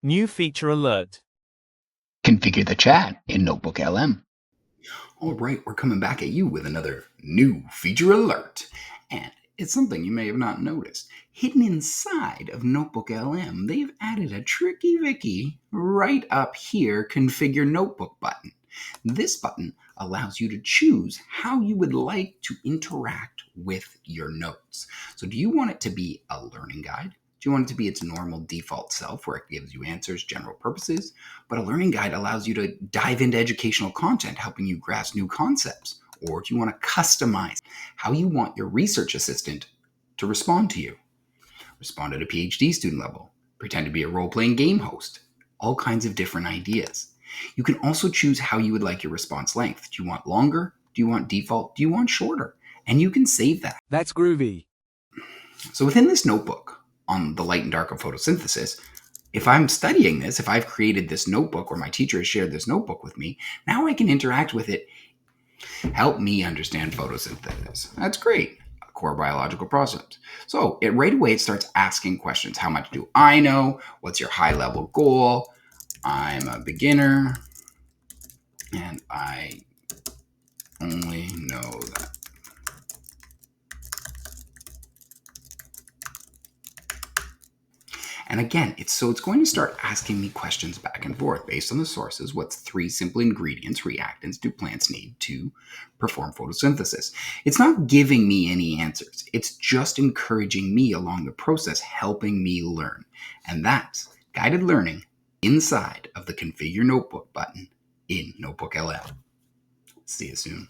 New feature alert. Configure the chat in NotebookLM. All right, we're coming back at you with another new feature alert. And it's something you may have not noticed. Hidden inside of NotebookLM, they've added a tricky Vicky right up here, Configure Notebook button. This button allows you to choose how you would like to interact with your notes. So do you want it to be a learning guide? Do you want it to be its normal default self where it gives you answers, general purposes? But a learning guide allows you to dive into educational content, helping you grasp new concepts. Or do you want to customize how you want your research assistant to respond to you? Respond at a PhD student level, pretend to be a role-playing game host, all kinds of different ideas. You can also choose how you would like your response length. Do you want longer? Do you want default? Do you want shorter? And you can save that. That's groovy. So within this notebook on the light and dark of photosynthesis, if I'm studying this, if I've created this notebook or my teacher has shared this notebook with me, now I can interact with it. Help me understand photosynthesis. That's great. A core biological process. So right away it starts asking questions. How much do I know? What's your high level goal? I'm a beginner and I only know that. And again, it's going to start asking me questions back and forth based on the sources. What's 3 simple ingredients, reactants, do plants need to perform photosynthesis? It's not giving me any answers. It's just encouraging me along the process, helping me learn. And that's guided learning inside of the Configure Notebook button in NotebookLM. See you soon.